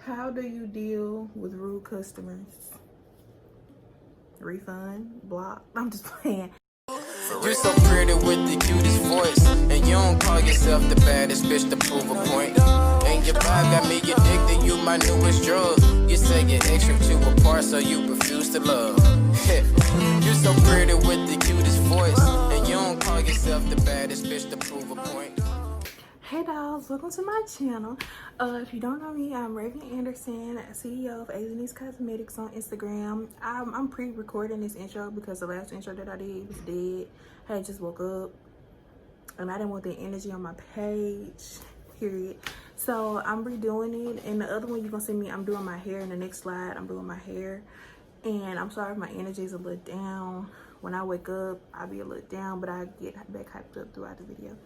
How do you deal with rude customers? Refund, block. I'm just playing. You so pretty with the cutest voice, and you don't call yourself the baddest bitch to prove a point. And your vibe got me addicted, you my newest drug. You say you're extra to a part, so you refuse to love. You so pretty with the cutest voice, and you don't call yourself the baddest bitch to prove a point. Hey dolls, welcome to my channel. If you don't know me, I'm Raven Anderson, CEO of Aejanyce Cosmetics on Instagram. I'm pre-recording this intro because the last intro that I did was dead. I had just woke up and I didn't want the energy on my page, period. So I'm redoing it, and the other one you're gonna see me, I'm doing my hair. In the next slide, I'm doing my hair. And I'm sorry if my energy is a little down. When I wake up, I'll be a little down, but I get back hyped up throughout the video.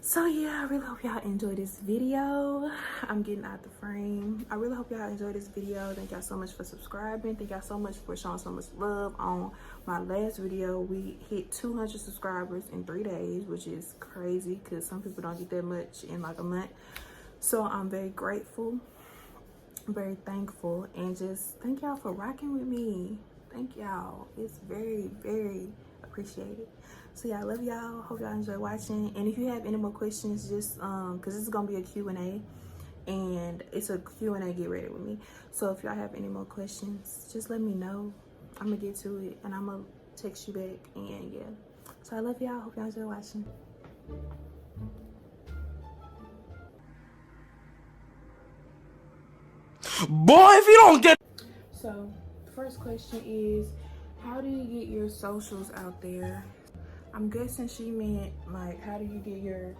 So yeah, I really hope y'all enjoy this video. I'm getting out the frame. I really hope y'all enjoy this video. Thank y'all so much for subscribing. Thank y'all so much for showing so much love on my last video. We hit 200 subscribers in 3 days, which is crazy because some people don't get that much in like a month. So I'm very grateful, very thankful, and just thank y'all for rocking with me. Thank y'all. It's very, very appreciated. So yeah, I love y'all. Hope y'all enjoy watching. And if you have any more questions, just because this is gonna be a Q&A, and it's a Q&A, get ready with me. So if y'all have any more questions, just let me know. I'm gonna get to it, and I'm gonna text you back. And yeah, so I love y'all. Hope y'all enjoy watching. Boy, if you don't get... So the first question is, how do you get your socials out there? I'm guessing she meant like, how do you get your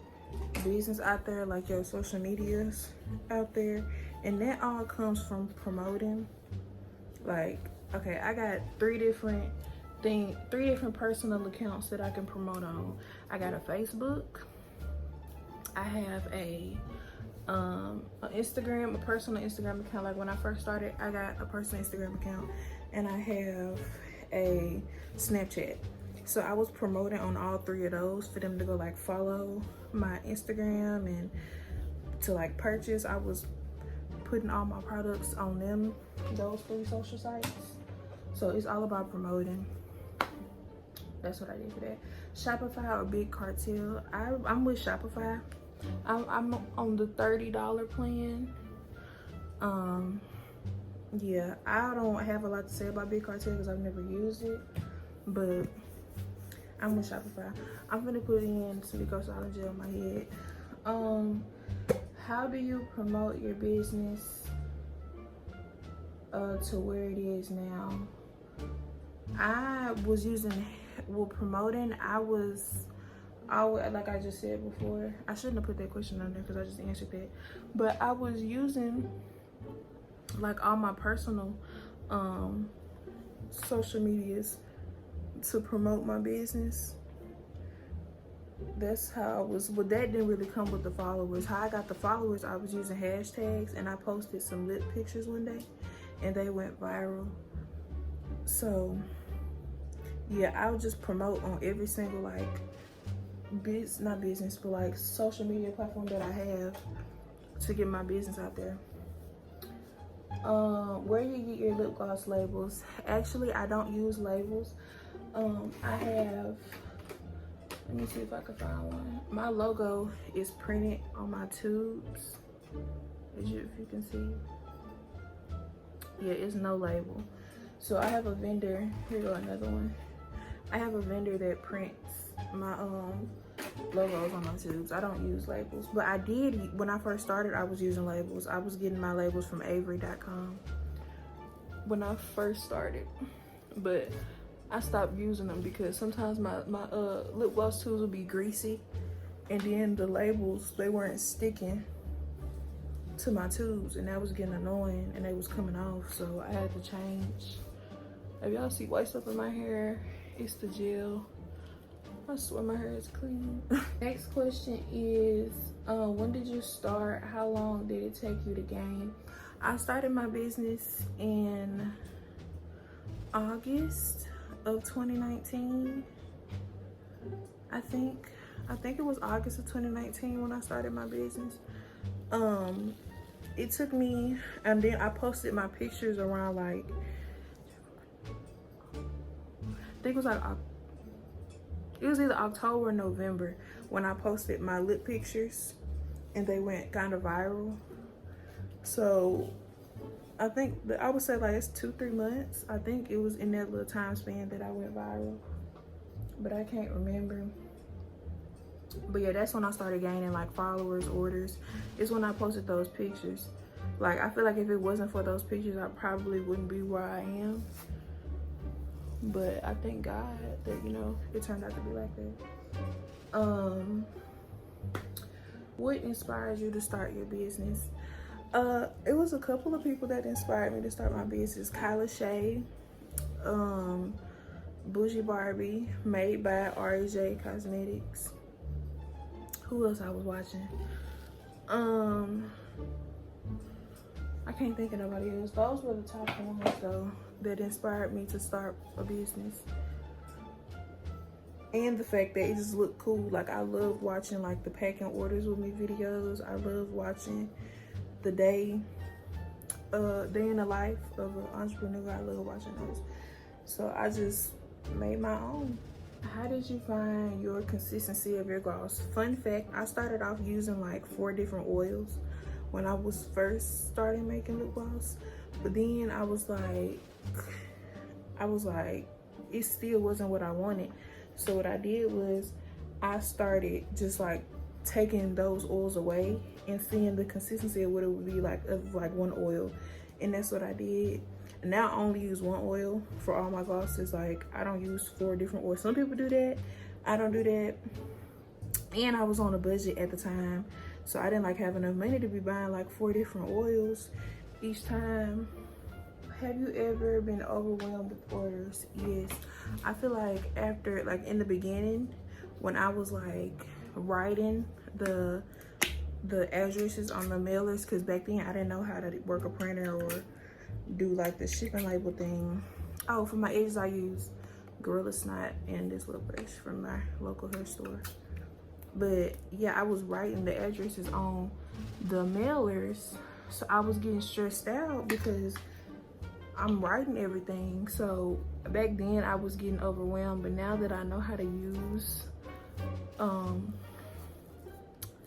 business out there, like your social medias out there? And that all comes from promoting. Like, okay, I got three different personal accounts that I can promote on. I got a Facebook, I have a Instagram, a personal Instagram account. Like when I first started, I got a personal Instagram account, and I have a Snapchat. So I was promoting on all three of those for them to go like follow my Instagram and to like purchase. I was putting all my products on those three social sites. So it's all about promoting. That's what I did for that. Shopify or Big Cartel. I'm with Shopify. I'm on the $30 plan. Yeah, I don't have a lot to say about Big Cartel because I've never used it, but I'm with Shopify. I'm gonna put in Silico Solid Gel on my head. How do you promote your business to where it is now? I was using, promoting, I was always, like I just said before, I shouldn't have put that question on there because I just answered that, but I was using like all my personal social medias to promote my business. That's how I was, but that didn't really come with the followers. How I got the followers, I was using hashtags, and I posted some lip pictures one day and they went viral. So yeah, I would just promote on every single like not business, but like social media platform that I have to get my business out there. Where you get your lip gloss labels? Actually, I don't use labels. I have, let me see if I can find one. My logo is printed on my tubes, if you can see. Yeah, it's no label. So I have a vendor, here go another one. I have a vendor that prints my logos on my tubes. I don't use labels, but I did, when I first started, I was using labels. I was getting my labels from Avery.com when I first started, but I stopped using them because sometimes my lip gloss tubes would be greasy, and then the labels, they weren't sticking to my tubes, and that was getting annoying, and they was coming off, so I had to change. If y'all see white stuff in my hair, it's the gel. I swear my hair is clean. Next question is, when did you start? How long did it take you to gain? I started my business in August of 2019. I think it was August of 2019 when I started my business. it took me, and then I posted my pictures around like, I think it was like, it was either October or November when I posted my lip pictures, and they went kind of viral. So I think I would say like it's 2-3 months. I think it was in that little time span that I went viral, but I can't remember. But yeah, that's when I started gaining like followers, orders. It's when I posted those pictures. Like, I feel like if it wasn't for those pictures, I probably wouldn't be where I am. But I thank God that, you know, it turned out to be like that. What inspires you to start your business? It was a couple of people that inspired me to start my business. Kyla Shay, Bougie Barbie, made by Aejanyce Cosmetics. Who else I was watching? I can't think of nobody else. Those were the top ones though that inspired me to start a business. And the fact that it just looked cool. Like, I love watching like the packing orders with me videos. I love watching the day in the life of an entrepreneur. I love watching those. So I just made my own. How did you find your consistency of your gloss? Fun fact, I started off using like 4 different oils when I was first starting making lip gloss. But then I was like, it still wasn't what I wanted. So what I did was I started just like taking those oils away and seeing the consistency of what it would be like of like one oil. And that's what I did. Now I only use one oil for all my glosses. Like, I don't use 4 different oils. Some people do that. I don't do that. And I was on a budget at the time, so I didn't like have enough money to be buying like 4 different oils each time. Have you ever been overwhelmed with orders? Yes. I feel like after, like in the beginning, when I was like writing the addresses on the mailers, because back then I didn't know how to work a printer or do like the shipping label thing. Oh, for my edges I use Gorilla Snot and this little brush from my local hair store. But yeah, I was writing the addresses on the mailers, so I was getting stressed out because I'm writing everything. So back then I was getting overwhelmed, but now that I know how to use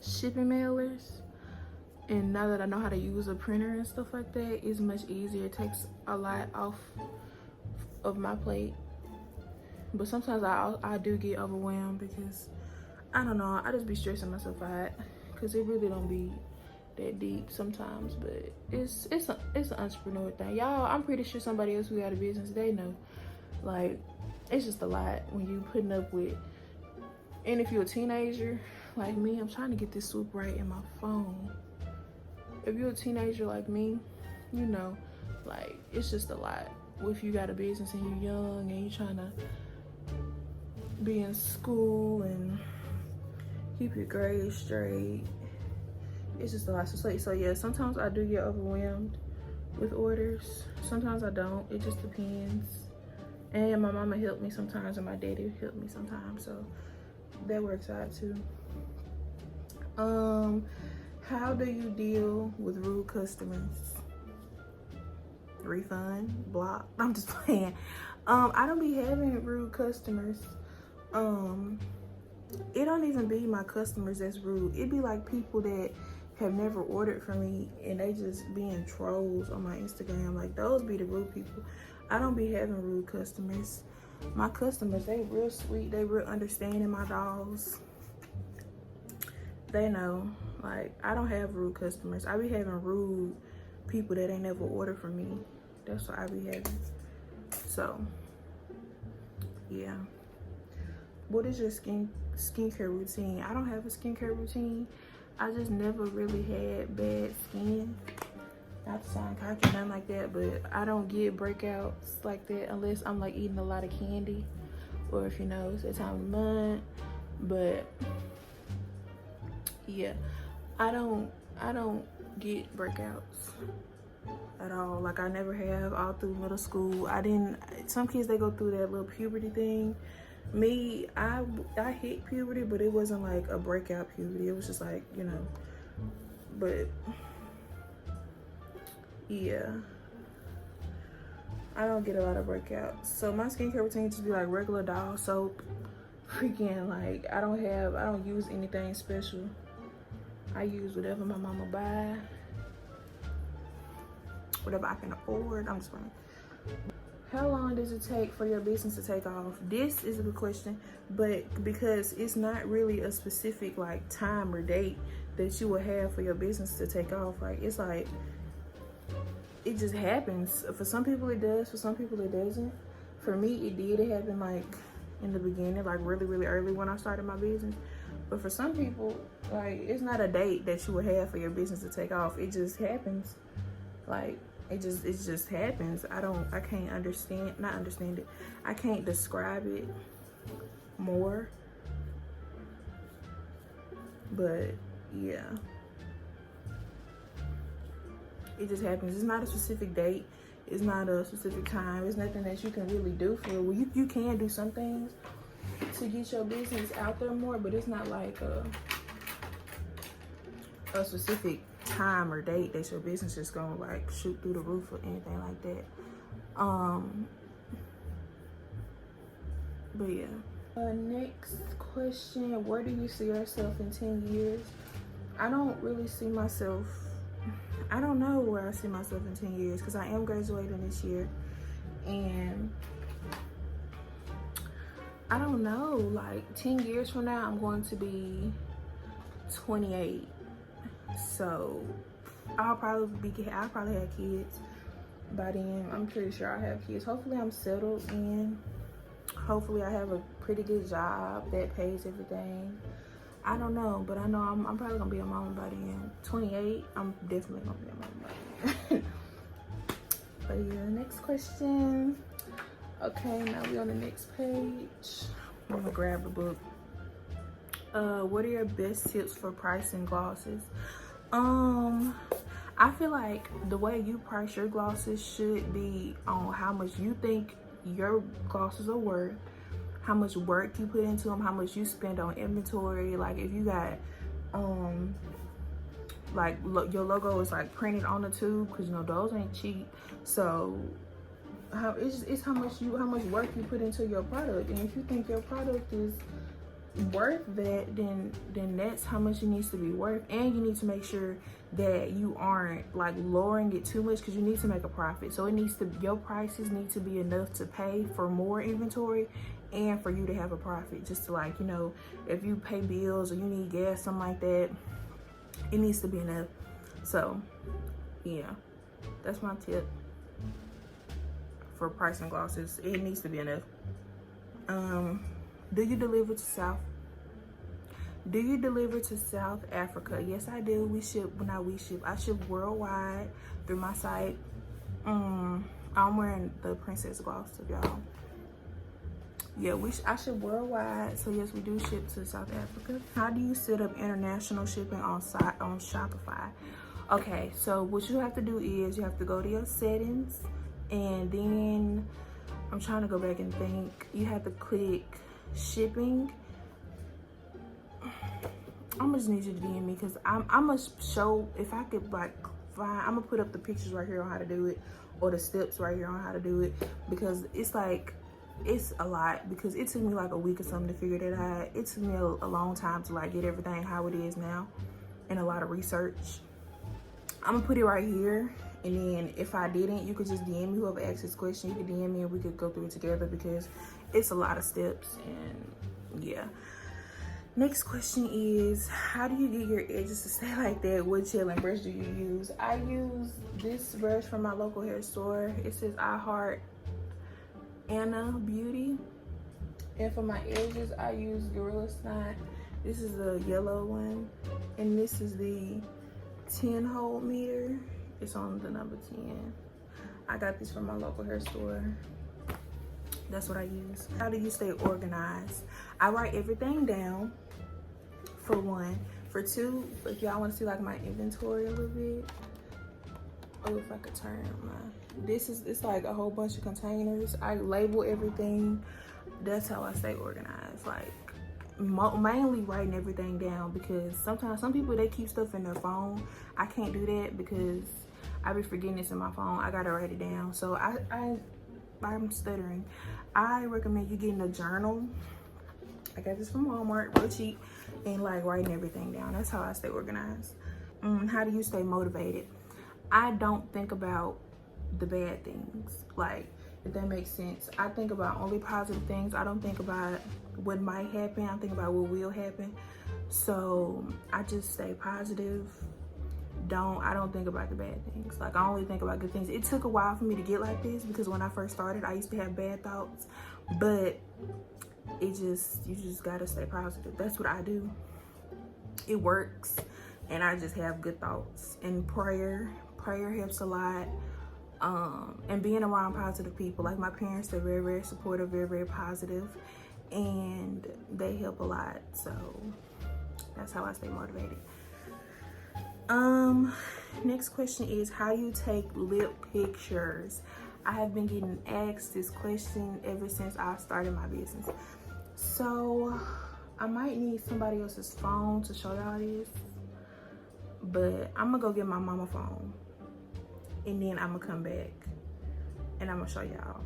shipping mailers, and now that I know how to use a printer and stuff like that, it's much easier. It takes a lot off of my plate. But sometimes I do get overwhelmed because, I don't know, I just be stressing myself out because it really don't be that deep sometimes. But it's an entrepreneur thing. Y'all, I'm pretty sure somebody else who got a business, they know. Like, it's just a lot when you putting up with, and if you're a teenager like me, I'm trying to get this swoop right in my phone. If you're a teenager like me, you know, like, it's just a lot. If you got a business and you're young and you're trying to be in school and keep your grades straight, it's just a lot. So yeah, sometimes I do get overwhelmed with orders. Sometimes I don't. It just depends. And my mama helped me sometimes and my daddy helped me sometimes. So that works out too. How do you deal with rude customers? Refund, block. I'm just playing. I don't be having rude customers. It don't even be my customers that's rude. It be like people that have never ordered from me and they just being trolls on my Instagram. Like, those be the rude people. I don't be having rude customers. My customers, they real sweet. They real understanding. My dogs, they know. Like, I don't have rude customers. I be having rude people that ain't never ordered from me. That's what I be having. So yeah. What is your skincare routine? I don't have a skincare routine. I just never really had bad skin. Not to sound cocky, nothing like that, but I don't get breakouts like that unless I'm like eating a lot of candy, or if you know it's that time of the month. But yeah, I don't get breakouts at all. Like, I never have all through middle school. I didn't. Some kids, they go through that little puberty thing. Me, I hit puberty, but it wasn't like a breakout puberty. It was just like, you know. But yeah, I don't get a lot of breakouts. So my skincare routine just be like regular doll soap. Freaking like I don't use anything special. I use whatever my mama buy, whatever I can afford. I'm just playing. How long does it take for your business to take off? This is a good question, but because it's not really a specific like time or date that you will have for your business to take off. Like it's like it just happens. For some people it does, for some people it doesn't. For me it did. It happened like in the beginning, like really early when I started my business. But for some people, like it's not a date that you would have for your business to take off. It just happens. Like it just happens. I can't not understand it. I can't describe it more. But yeah. It just happens. It's not a specific date. It's not a specific time. It's nothing that you can really do for it. Well, you can do some things to get your business out there more, but it's not like a specific time or date that your business is gonna like shoot through the roof or anything like that. But yeah. Next question, where do you see yourself in 10 years? I don't really see myself, I don't know where I see myself in 10 years because I am graduating this year, and I don't know, like 10 years from now I'm going to be 28, so I'll probably have kids by then. I'm pretty sure I'll have kids. Hopefully I'm settled in. Hopefully I have a pretty good job that pays everything. I don't know, but I know I'm probably gonna be a mama by then. 28, I'm definitely gonna be a mama by then. But yeah, next question. Okay, now we're on the next page. I'm gonna grab the book. What are your best tips for pricing glosses? I feel like the way you price your glosses should be on how much you think your glosses are worth, how much work you put into them, how much you spend on inventory. Like if you got like your logo is like printed on the tube, because you know those ain't cheap. So it's how much work you put into your product, and if you think your product is worth that, then that's how much it needs to be worth. And you need to make sure that you aren't like lowering it too much, because you need to make a profit. So your prices need to be enough to pay for more inventory and for you to have a profit, just to like, you know, if you pay bills or you need gas, something like that, it needs to be enough. So yeah, that's my tip for pricing glosses. It needs to be enough. Do you deliver to South? Do you deliver to South Africa? Yes, I do. I ship worldwide through my site. I'm wearing the Princess Gloss, y'all. Yeah, I ship worldwide. So yes, we do ship to South Africa. How do you set up international shipping on Shopify? Okay, so what you have to do is you have to go to your settings, and then I'm trying to go back and think. You have to click shipping. I'm gonna just need you to DM me, because I'm gonna show, if I could like find, I'm gonna put up the pictures right here on how to do it, or the steps right here on how to do it, because it's like, it's a lot, because it took me like a week or something to figure that out. It took me a long time to like get everything how it is now, and a lot of research. I'm gonna put it right here, and then if I didn't, you could just DM me. Whoever asks this question, you could DM me and we could go through it together, because it's a lot of steps. And yeah. Next question is, how do you get your edges to stay like that? What gel brush do you use? I use this brush from my local hair store. It says I Heart Anna Beauty. And for my edges, I use Gorilla Snot. This is the yellow one. And this is the 10 hole meter. It's on the number 10. I got this from my local hair store. That's what I use. How do you stay organized? I write everything down, for one. For two, if y'all want to see like my inventory a little bit. Oh, if I could turn my, it's like a whole bunch of containers. I label everything. That's how I stay organized. Like mainly writing everything down, because sometimes some people, they keep stuff in their phone. I can't do that, because I be forgetting this in my phone. I gotta write it down. So I'm stuttering. I recommend you getting a journal. I got this from Walmart, real cheap, and like writing everything down. That's how I stay organized. How do you stay motivated? I don't think about the bad things, like, if that makes sense. I think about only positive things. I don't think about what might happen. I think about what will happen. So I just stay positive. I don't think about the bad things. Like, I only think about good things. It took a while for me to get like this, because when I first started, I used to have bad thoughts, but you just gotta stay positive. That's what I do. It works. And I just have good thoughts. And prayer helps a lot. And being around positive people, like my parents, they're very, very supportive, very, very positive, and they help a lot. So that's how I stay motivated. Next question is, how do you take lip pictures? I have been getting asked this question ever since I started my business. So I might need somebody else's phone to show y'all this, but I'm gonna go get my mama phone, and then I'm gonna come back and I'm gonna show y'all.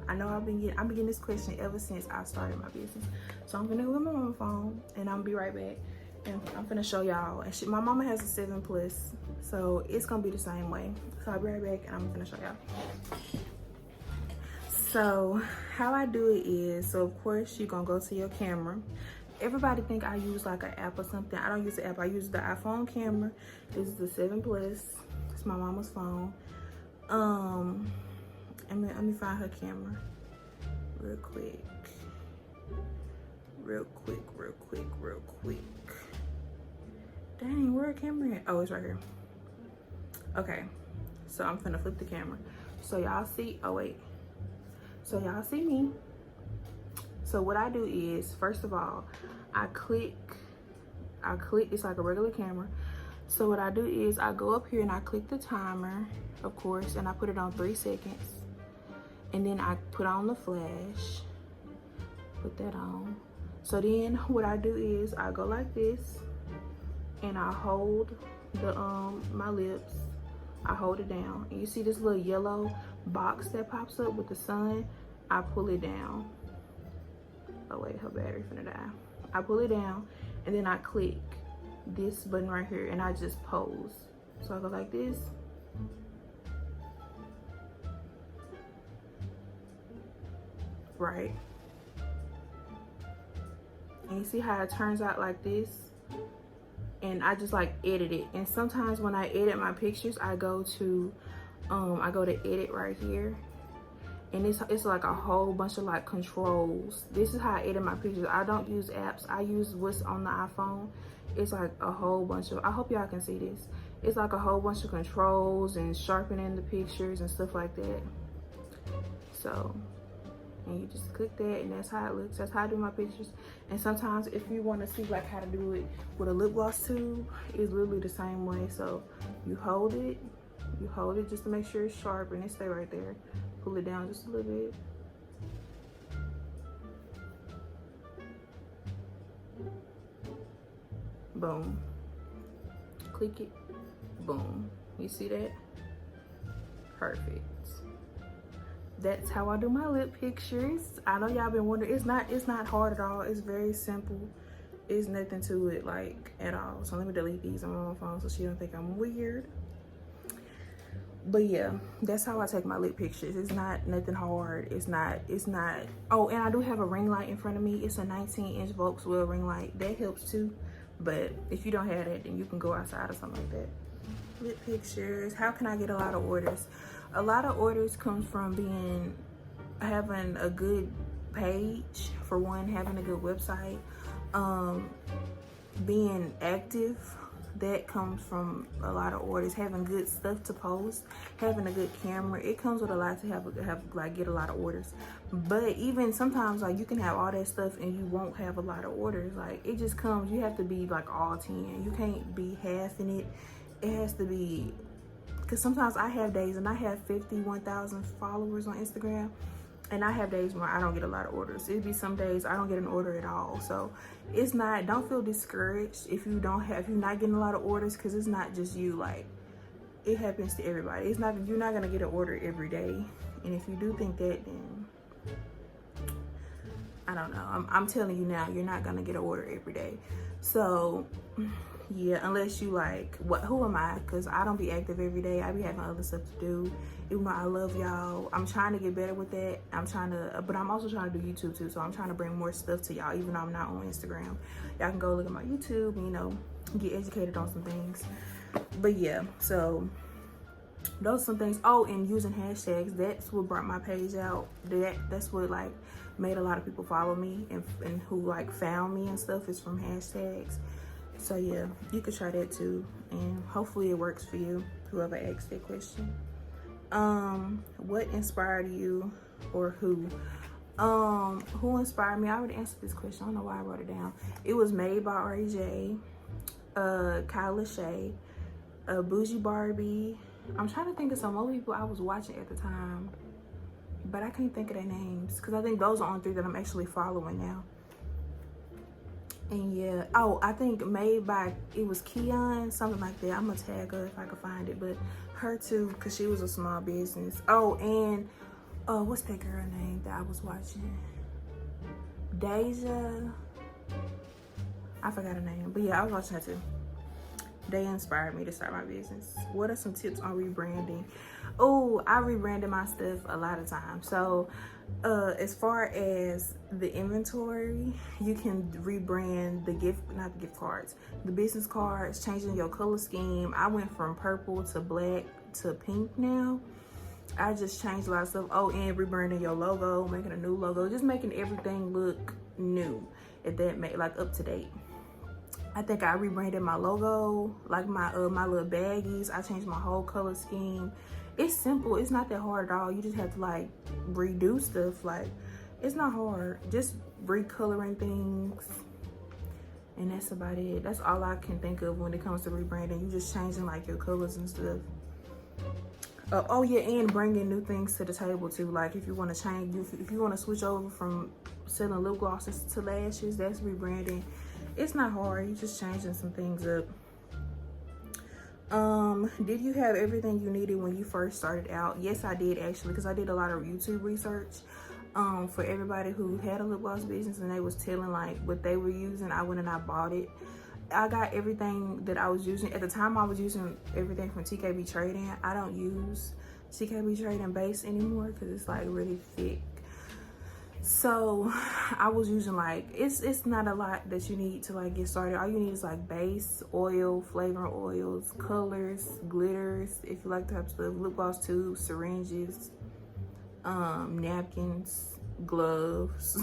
I know I've been getting this question ever since I started my business. So I'm gonna go get my mama phone, and I'm gonna be right back, and I'm gonna show y'all. And my mama has a 7 Plus, so it's gonna be the same way. So I'll be right back, and I'm gonna show y'all. So how I do it is, so of course you're gonna go to your camera. Everybody think I use like an app or something. I don't use the app. I use the iPhone camera. This is the 7 Plus. It's my mama's phone. Let me find her camera real quick. Dang, where a camera at? Oh, it's right here. Okay, so I'm finna flip the camera. So y'all see, oh wait. So y'all see me. So what I do is, first of all, I click, it's like a regular camera. So what I do is I go up here and I click the timer, of course, and I put it on 3 seconds. And then I put on the flash, put that on. So then what I do is I go like this, and I hold the my lips, I hold it down. And you see this little yellow box that pops up with the sun? I pull it down. Oh wait, her battery finna die. I pull it down, and then I click this button right here, and I just pose. So I go like this. Right. And you see how it turns out like this? And I just like edit it. And sometimes when I edit my pictures, I go to edit right here. And it's like a whole bunch of like controls. This is how I edit my pictures. I don't use apps. I use what's on the iPhone. It's like a whole bunch of, I hope y'all can see this. It's like a whole bunch of controls and sharpening the pictures and stuff like that. So, and you just click that, and that's how it looks. That's how I do my pictures. And sometimes if you want to see like how to do it with a lip gloss tube, it's literally the same way. So you hold it just to make sure it's sharp, and it stay right there. Pull it down just a little bit. Boom. Click it. Boom. You see that? Perfect. That's how I do my lip pictures. I know y'all been wondering. It's not hard at all. It's very simple. It's nothing to it, like, at all. So let me delete these on my phone so she don't think I'm weird. But yeah, that's how I take my lip pictures. It's not nothing hard. It's not. Oh, and I do have a ring light in front of me. It's a 19-inch Volkswagen ring light. That helps too. But if you don't have that, then you can go outside or something like that. Lip pictures. How can I get a lot of orders? A lot of orders comes from having a good page, for one, having a good website, being active. That comes from a lot of orders. Having good stuff to post, having a good camera, it comes with a lot to get a lot of orders. But even sometimes, like, you can have all that stuff and you won't have a lot of orders. Like, it just comes, you have to be like all 10. You can't be half in it. It has to be, because sometimes I have days, and I have 51,000 followers on Instagram, and I have days where I don't get a lot of orders. It'd be some days I don't get an order at all. So it's don't feel discouraged if you're not getting a lot of orders, because it's not just you. Like, it happens to everybody. It's not, you're not gonna get an order every day. And if you do think that, then I don't know. I'm telling you now, you're not gonna get an order every day. So yeah, unless you like, who am I? Because I don't be active every day. I be having other stuff to do. Even though I love y'all, I'm trying to get better with that. But I'm also trying to do YouTube too. So I'm trying to bring more stuff to y'all, even though I'm not on Instagram. Y'all can go look at my YouTube and, you know, get educated on some things. But yeah, so those are some things. Oh, and using hashtags, that's what brought my page out. That's what like made a lot of people follow me, and who like found me and stuff is from hashtags. So yeah, you could try that too, and hopefully it works for you, whoever asked that question. What inspired you, or who inspired me? I already answered this question. I don't know why I wrote it down. It was Made by RJ, Kyla Shay, Bougie Barbie. I'm trying to think of some other people I was watching at the time, but I can't think of their names, because I think those are on 3 that I'm actually following now. And yeah, oh, I think made by, it was Keon, something like that. I'm gonna tag her if I can find it, but her too, because she was a small business. Oh, and what's that girl name that I was watching? Deja, I forgot her name, but yeah, I was watching her too. They inspired me to start my business. What are some tips on rebranding? Oh, I rebranded my stuff a lot of times. So as far as the inventory, you can rebrand the the business cards, changing your color scheme. I went from purple to black to pink now. I just changed a lot of stuff. Oh, and rebranding your logo, making a new logo, just making everything look new, if that made like up to date. I think I rebranded my logo, like my little baggies. I changed my whole color scheme. It's simple. It's not that hard at all. You just have to like redo stuff. Like, it's not hard. Just recoloring things, and that's about it. That's all I can think of when it comes to rebranding. You just changing like your colors and stuff. Oh yeah, and bringing new things to the table too. Like if you want to change, if you want to switch over from selling lip glosses to lashes, that's rebranding. It's not hard. You're just changing some things up. Did you have everything you needed when you first started out? Yes, I did actually, because I did a lot of YouTube research. For everybody who had a lip gloss business and they was telling like what they were using, I went and I bought it. I got everything that I was using. At the time, I was using everything from TKB Trading. I don't use TKB Trading base anymore because it's like really thick. So I was using like, it's not a lot that you need to like get started. All you need is like base, oil, flavoring oils, colors, glitters, if you like to have stuff, lip gloss tubes, syringes, napkins, gloves,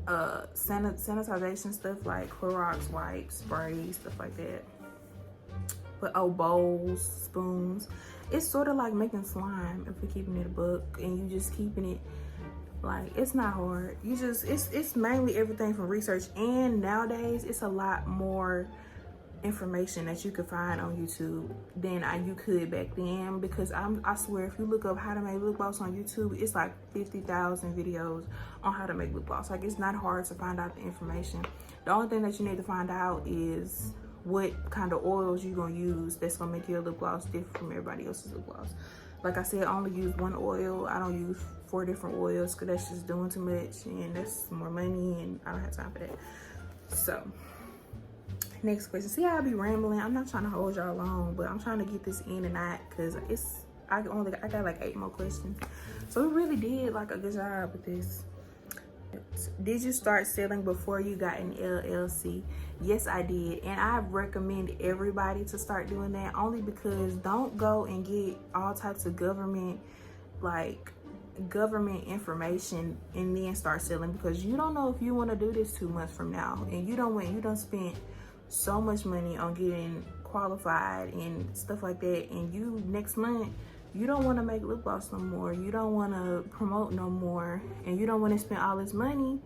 sanitization stuff like Clorox wipes, spray, stuff like that. But bowls, spoons. It's sort of like making slime if we're keeping it a buck, and you just keeping it. Like, it's not hard. You just, it's mainly everything from research, and nowadays it's a lot more information that you could find on YouTube than you could back then, because I swear if you look up how to make lip gloss on YouTube, it's like 50,000 videos on how to make lip gloss. Like, it's not hard to find out the information. The only thing that you need to find out is what kind of oils you're gonna use that's gonna make your lip gloss different from everybody else's lip gloss. Like I said, I only use one oil. I don't use 4 different oils because that's just doing too much, and that's more money, and I don't have time for that. So, next question. See how I be rambling? I'm not trying to hold y'all long, but I'm trying to get this in and out because I got like 8 more questions. So we really did like a good job with this. Did you start selling before you got an LLC? Yes, I did, and I recommend everybody to start doing that, only because don't go and get all types of government information and then start selling, because you don't know if you want to do this 2 months from now, and you don't spend so much money on getting qualified and stuff like that, and you next month you don't want to make lip gloss no more, you don't want to promote no more, and you don't want to spend all this money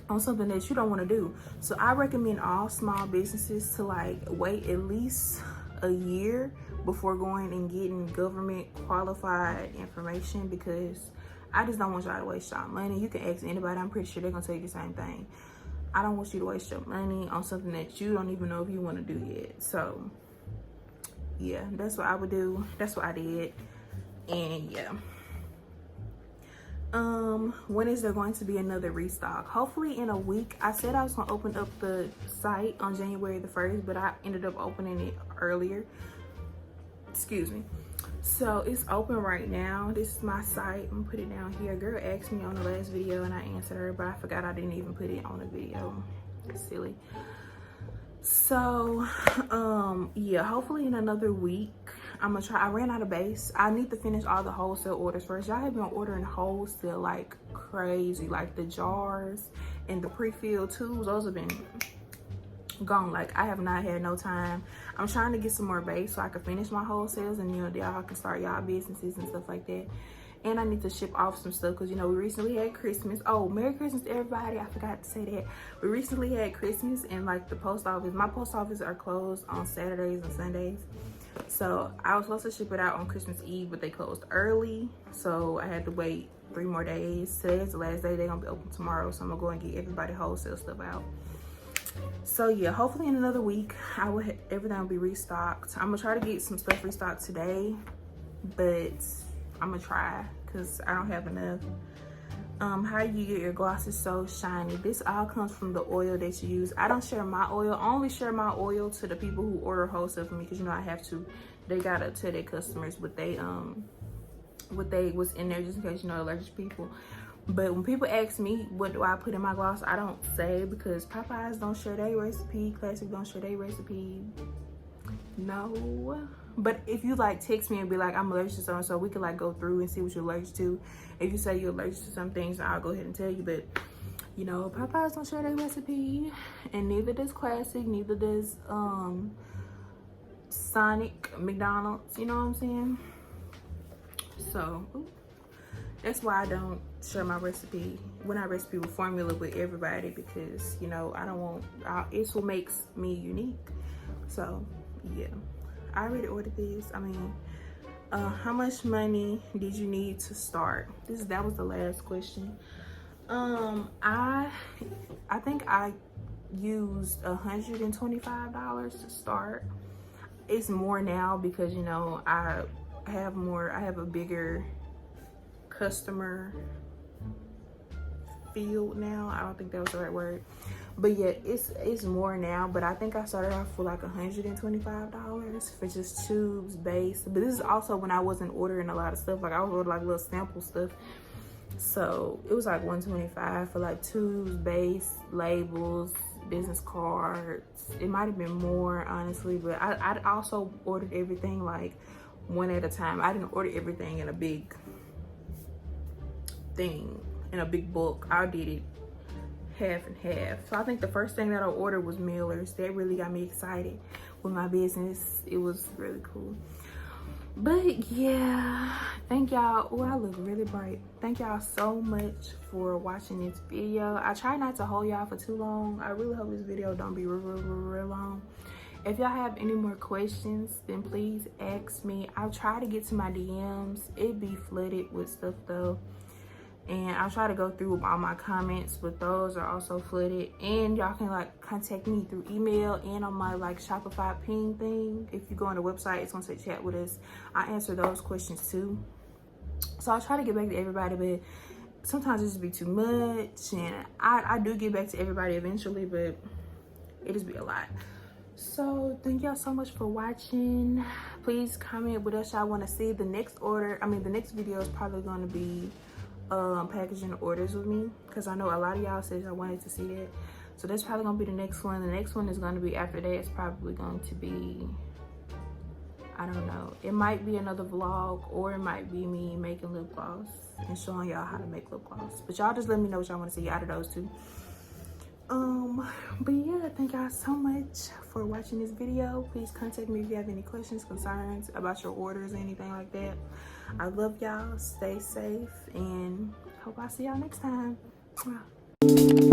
on something that you don't want to do. So I recommend all small businesses to like wait at least a year before going and getting government qualified information, because I just don't want y'all to waste y'all money. You can ask anybody, I'm pretty sure they're gonna tell you the same thing. I don't want you to waste your money on something that you don't even know if you want to do yet. So yeah, that's what I would do. That's what I did. And yeah, when is there going to be another restock? Hopefully in a week. I said I was gonna open up the site on January the 1st, but I ended up opening it earlier. Excuse me. So it's open right now. This is my site. I'm gonna put it down here. Girl asked me on the last video and I answered her, but I forgot I didn't even put it on the video. Silly. So yeah, hopefully in another week I'm gonna try. I ran out of base. I need to finish all the wholesale orders first. Y'all have been ordering wholesale like crazy, like the jars and the pre-filled tubes. Those have been gone. Like I have not had no time. I'm trying to get some more base so I can finish my wholesales, and you know, y'all can start y'all businesses and stuff like that. And I need to ship off some stuff because, you know, we recently had Christmas. Oh, Merry Christmas to everybody. I forgot to say that. We recently had Christmas, and like the post office, my post office are closed on Saturdays and Sundays. So I was supposed to ship it out on Christmas Eve, but they closed early. So I had to wait 3 more days. Today is the last day. They're going to be open tomorrow. So I'm going to go and get everybody wholesale stuff out. So yeah, hopefully in another week, everything will be restocked. I'm going to try to get some stuff restocked today, but I'm gonna try because I don't have enough. How do you get your glosses so shiny? This all comes from the oil that you use. I don't share my oil. I only share my oil to the people who order wholesale from me, because you know I have to. They gotta tell their customers what's in there, just in case, you know, allergic people. But when people ask me what do I put in my gloss, I don't say, because Popeyes don't share their recipe, Classic don't share their recipe. No. But if you like text me and be like, I'm allergic to so-and-so, we can like go through and see what you're allergic to. If you say you're allergic to some things, I'll go ahead and tell you. But you know, Popeyes don't share their recipe, and neither does Classic, neither does Sonic, McDonald's, you know what I'm saying? So that's why I don't share my recipe, when I recipe with formula, with everybody, because you know, I don't want, it's what makes me unique. So yeah, I already ordered this. I mean, how much money did you need to start? That was the last question. I think I used $125 to start. It's more now because, you know, I have a bigger customer field now. I don't think that was the right word. But yeah, it's more now, but I think I started off for like $125 for just tubes, base. But this is also when I wasn't ordering a lot of stuff. Like I was ordering like little sample stuff. So it was like $125 for like tubes, base, labels, business cards. It might have been more, honestly, but I also ordered everything like one at a time. I didn't order everything in a big thing, in a big bulk. I did it half and half. So I think the first thing that I ordered was mailers. That really got me excited with my business. It was really cool. But yeah, thank y'all. Oh, I look really bright. Thank y'all so much for watching this video. I try not to hold y'all for too long. I really hope this video don't be real long. If y'all have any more questions, then please ask me. I'll try to get to my DMs. It be flooded with stuff though, and I'll try to go through all my comments, but those are also flooded. And y'all can like contact me through email and on my like Shopify ping thing. If you go on the website, it's gonna say chat with us. I answer those questions too. So I'll try to get back to everybody, but sometimes it just be too much, and I do get back to everybody eventually, but it just be a lot. So thank y'all so much for watching. Please comment what else y'all want to see. The next video is probably going to be packaging orders with me, because I know a lot of y'all said y'all wanted to see that. So that's probably gonna be the next one. The next one is going to be after that. It's probably going to be, I don't know, it might be another vlog, or it might be me making lip gloss and showing y'all how to make lip gloss. But y'all just let me know what y'all want to see out of those two. But yeah, thank y'all so much for watching this video. Please contact me if you have any questions, concerns about your orders, anything like that. I love y'all. Stay safe, and hope I see y'all next time. Wow.